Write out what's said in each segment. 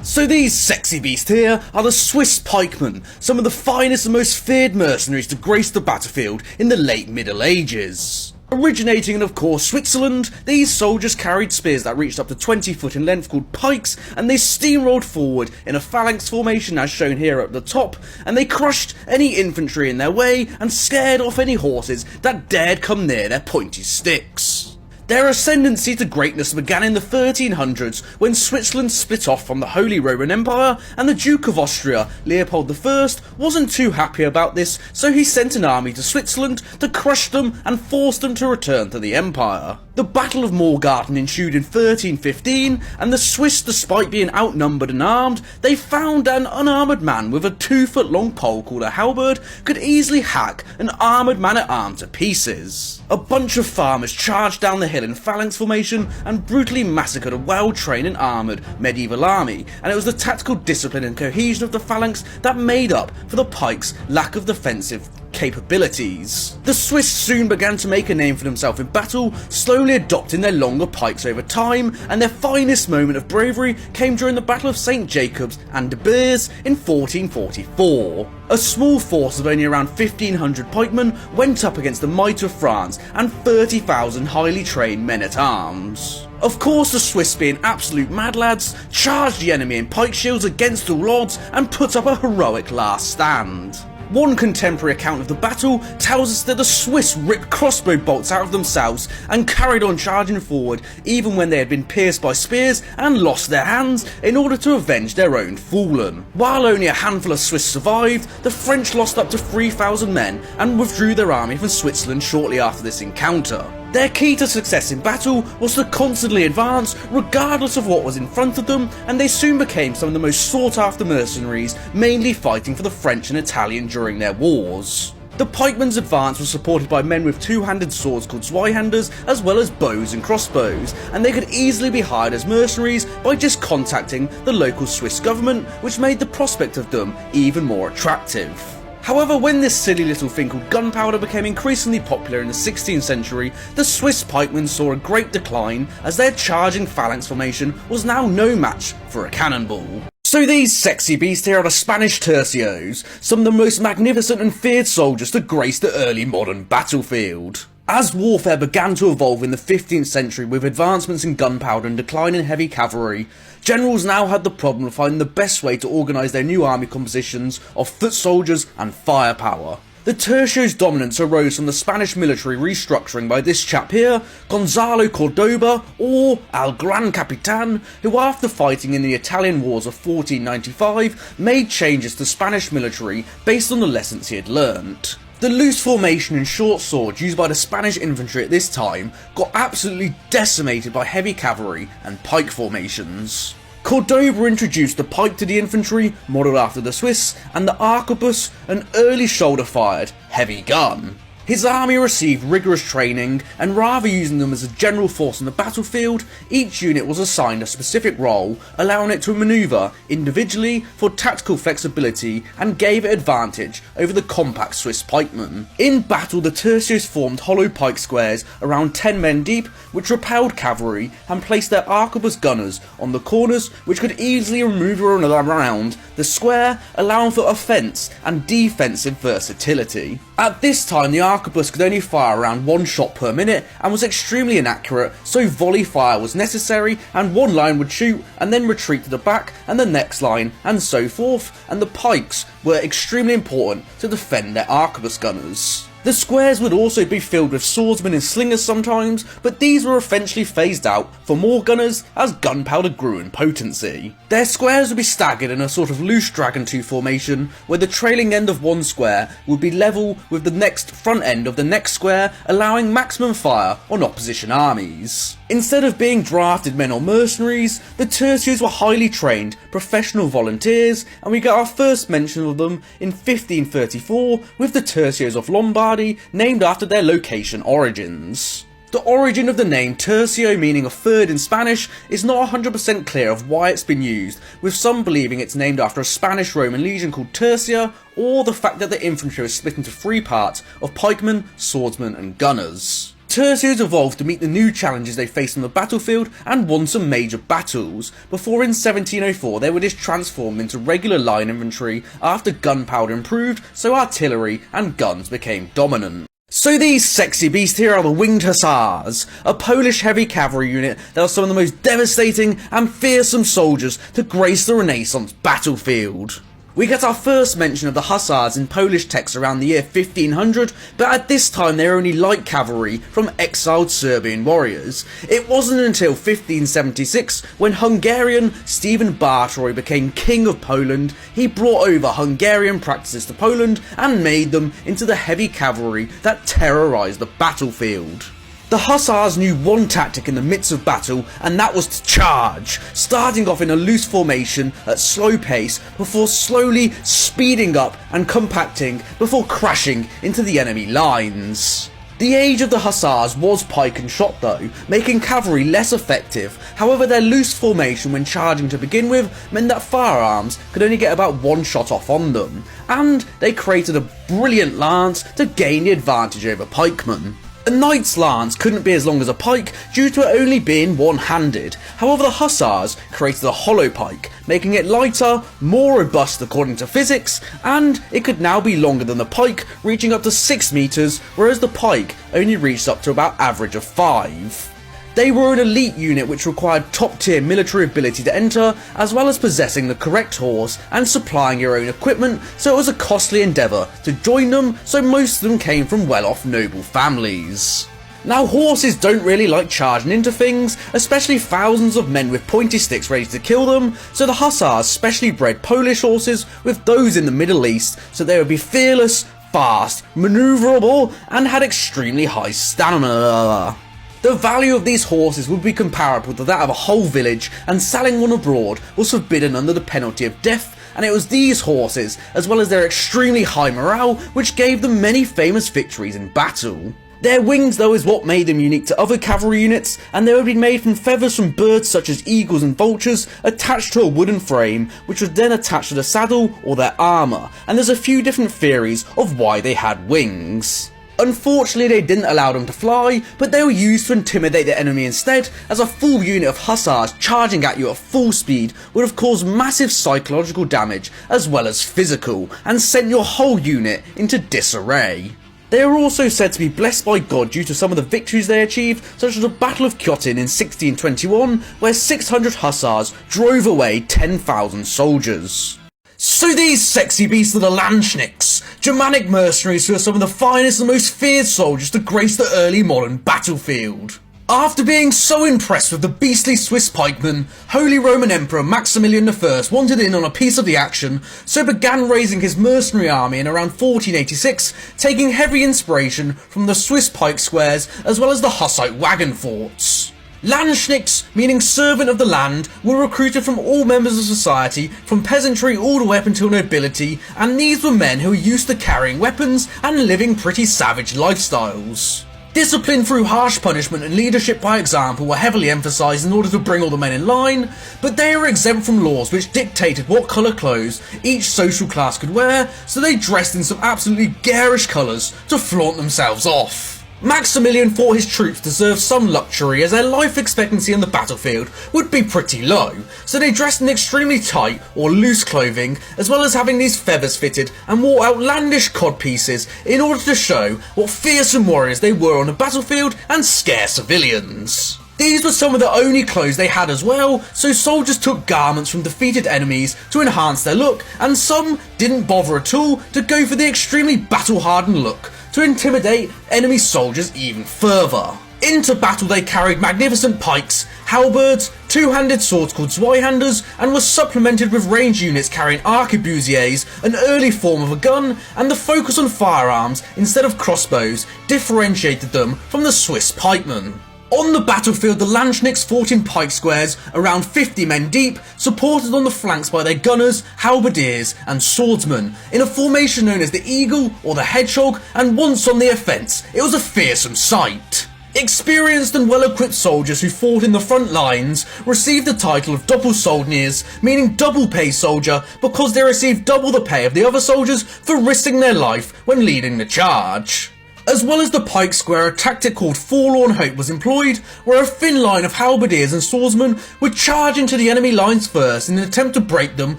So these sexy beasts here are the Swiss pikemen, some of the finest and most feared mercenaries to grace the battlefield in the late Middle Ages. Originating in, of course, Switzerland, these soldiers carried spears that reached up to 20 foot in length called pikes, and they steamrolled forward in a phalanx formation as shown here at the top, and they crushed any infantry in their way and scared off any horses that dared come near their pointy sticks. Their ascendancy to greatness began in the 1300s when Switzerland split off from the Holy Roman Empire, and the Duke of Austria, Leopold I, wasn't too happy about this, so he sent an army to Switzerland to crush them and force them to return to the empire. The Battle of Morgarten ensued in 1315, and the Swiss, despite being outnumbered and armed, they found an unarmoured man with a 2-foot-long pole called a halberd could easily hack an armoured man-at-arms to pieces. A bunch of farmers charged down the hill in phalanx formation and brutally massacred a well-trained and armoured medieval army, and it was the tactical discipline and cohesion of the phalanx that made up for the pike's lack of defensive capabilities. The Swiss soon began to make a name for themselves in battle, slowly adopting their longer pikes over time, and their finest moment of bravery came during the Battle of St. Jacobs and De Beers in 1444. A small force of only around 1,500 pikemen went up against the might of France and 30,000 highly trained men-at-arms. Of course, the Swiss, being absolute mad lads, charged the enemy in pike shields against all odds and put up a heroic last stand. One contemporary account of the battle tells us that the Swiss ripped crossbow bolts out of themselves and carried on charging forward even when they had been pierced by spears and lost their hands in order to avenge their own fallen. While only a handful of Swiss survived, the French lost up to 3,000 men and withdrew their army from Switzerland shortly after this encounter. Their key to success in battle was to constantly advance regardless of what was in front of them, and they soon became some of the most sought after mercenaries, mainly fighting for the French and Italian during their wars. The pikemen's advance was supported by men with two-handed swords called Zweihanders, as well as bows and crossbows, and they could easily be hired as mercenaries by just contacting the local Swiss government, which made the prospect of them even more attractive. However, when this silly little thing called gunpowder became increasingly popular in the 16th century, the Swiss pikemen saw a great decline as their charging phalanx formation was now no match for a cannonball. So these sexy beasts here are the Spanish Tercios, some of the most magnificent and feared soldiers to grace the early modern battlefield. As warfare began to evolve in the 15th century with advancements in gunpowder and decline in heavy cavalry, generals now had the problem of finding the best way to organise their new army compositions of foot soldiers and firepower. The Tercios' dominance arose from the Spanish military restructuring by this chap here, Gonzalo Cordoba, or El Gran Capitan, who after fighting in the Italian wars of 1495 made changes to Spanish military based on the lessons he had learnt. The loose formation and short swords used by the Spanish infantry at this time got absolutely decimated by heavy cavalry and pike formations. Cordoba introduced the pike to the infantry, modelled after the Swiss, and the arquebus, an early shoulder-fired heavy gun. His army received rigorous training, and rather using them as a general force on the battlefield, each unit was assigned a specific role, allowing it to manoeuvre individually for tactical flexibility and gave it advantage over the compact Swiss pikemen. In battle, the Tercios formed hollow pike squares around 10 men deep, which repelled cavalry, and placed their arquebus gunners on the corners, which could easily manoeuvre around the square, allowing for offence and defensive versatility. At this time, the arquebus could only fire around 1 shot per minute and was extremely inaccurate, so volley fire was necessary, and one line would shoot and then retreat to the back and the next line and so forth, and the pikes were extremely important to defend their arquebus gunners. The squares would also be filled with swordsmen and slingers sometimes, but these were eventually phased out for more gunners as gunpowder grew in potency. Their squares would be staggered in a sort of loose dragon tooth formation, where the trailing end of one square would be level with the next front end of the next square, allowing maximum fire on opposition armies. Instead of being drafted men or mercenaries, the Tercios were highly trained professional volunteers, and we get our first mention of them in 1534 with the Tercios of Lombardy, named after their location origins. The origin of the name Tercio, meaning a third in Spanish, is not 100% clear of why it's been used, with some believing it's named after a Spanish Roman legion called Tercia, or the fact that the infantry was split into 3 parts of pikemen, swordsmen and gunners. Tercios evolved to meet the new challenges they faced on the battlefield and won some major battles, before in 1704 they were just transformed into regular line infantry after gunpowder improved, so artillery and guns became dominant. So these sexy beasts here are the Winged Hussars, a Polish heavy cavalry unit that are some of the most devastating and fearsome soldiers to grace the Renaissance battlefield. We get our first mention of the Hussars in Polish texts around the year 1500, but at this time they were only light cavalry from exiled Serbian warriors. It wasn't until 1576, when Hungarian Stephen Báthory became king of Poland, he brought over Hungarian practices to Poland and made them into the heavy cavalry that terrorised the battlefield. The Hussars knew one tactic in the midst of battle, and that was to charge, starting off in a loose formation at slow pace before slowly speeding up and compacting before crashing into the enemy lines. The age of the Hussars was pike and shot though, making cavalry less effective. However, their loose formation when charging to begin with meant that firearms could only get about one shot off on them, and they created a brilliant lance to gain the advantage over pikemen. A knight's lance couldn't be as long as a pike due to it only being one-handed. However, the Hussars created a hollow pike, making it lighter, more robust according to physics, and it could now be longer than the pike, reaching up to 6 meters, whereas the pike only reached up to about average of 5. They were an elite unit which required top-tier military ability to enter, as well as possessing the correct horse and supplying your own equipment, so it was a costly endeavour to join them, so most of them came from well-off noble families. Now, horses don't really like charging into things, especially thousands of men with pointy sticks ready to kill them, so the Hussars specially bred Polish horses with those in the Middle East, so they would be fearless, fast, manoeuvrable, and had extremely high stamina. The value of these horses would be comparable to that of a whole village, and selling one abroad was forbidden under the penalty of death, and it was these horses, as well as their extremely high morale, which gave them many famous victories in battle. Their wings though is what made them unique to other cavalry units, and they would be made from feathers from birds such as eagles and vultures, attached to a wooden frame, which was then attached to the saddle or their armour, and there's a few different theories of why they had wings. Unfortunately, they didn't allow them to fly, but they were used to intimidate the enemy instead, as a full unit of Hussars charging at you at full speed would have caused massive psychological damage as well as physical, and sent your whole unit into disarray. They are also said to be blessed by God due to some of the victories they achieved, such as the Battle of Kyotin in 1621, where 600 Hussars drove away 10,000 soldiers. So these sexy beasts are the Landsknechts, Germanic mercenaries who are some of the finest and most feared soldiers to grace the early modern battlefield. After being so impressed with the beastly Swiss pikemen, Holy Roman Emperor Maximilian I wanted in on a piece of the action, so began raising his mercenary army in around 1486, taking heavy inspiration from the Swiss pike squares as well as the Hussite wagon forts. Landsknechts, meaning servant of the land, were recruited from all members of society, from peasantry all the way up until nobility, and these were men who were used to carrying weapons and living pretty savage lifestyles. Discipline through harsh punishment and leadership by example were heavily emphasised in order to bring all the men in line, but they were exempt from laws which dictated what colour clothes each social class could wear, so they dressed in some absolutely garish colours to flaunt themselves off. Maximilian thought his troops deserved some luxury as their life expectancy on the battlefield would be pretty low, so they dressed in extremely tight or loose clothing, as well as having these feathers fitted and wore outlandish codpieces in order to show what fearsome warriors they were on the battlefield and scare civilians. These were some of the only clothes they had as well, so soldiers took garments from defeated enemies to enhance their look, and some didn't bother at all to go for the extremely battle-hardened look to intimidate enemy soldiers even further. Into battle they carried magnificent pikes, halberds, two-handed swords called Zweihanders, and were supplemented with range units carrying arquebusiers, an early form of a gun, and the focus on firearms instead of crossbows differentiated them from the Swiss pikemen. On the battlefield, the Landsknechts fought in pike squares, around 50 men deep, supported on the flanks by their gunners, halberdiers and swordsmen, in a formation known as the Eagle or the Hedgehog, and once on the offence, it was a fearsome sight. Experienced and well-equipped soldiers who fought in the front lines received the title of Doppelsoldniers, meaning double pay soldier, because they received double the pay of the other soldiers for risking their life when leading the charge. As well as the Pike Square, a tactic called Forlorn Hope was employed, where a thin line of halberdiers and swordsmen would charge into the enemy lines first in an attempt to break them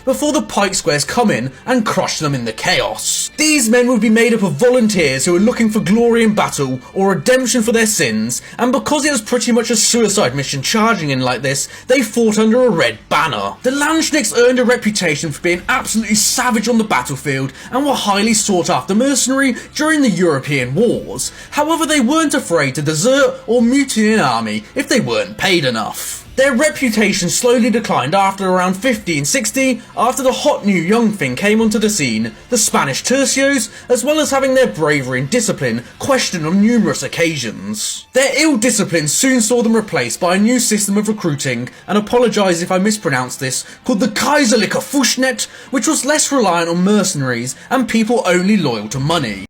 before the Pike Squares come in and crush them in the chaos. These men would be made up of volunteers who were looking for glory in battle or redemption for their sins, and because it was pretty much a suicide mission charging in like this, they fought under a red banner. The Landsknechts earned a reputation for being absolutely savage on the battlefield and were highly sought after mercenary during the European wars. However, they weren't afraid to desert or mutiny an army if they weren't paid enough. Their reputation slowly declined after around 1560, after the hot new young thing came onto the scene, the Spanish Tercios, as well as having their bravery and discipline questioned on numerous occasions. Their ill discipline soon saw them replaced by a new system of recruiting, and apologise if I mispronounce this, called the Kaiserliche Fuschnet, which was less reliant on mercenaries and people only loyal to money.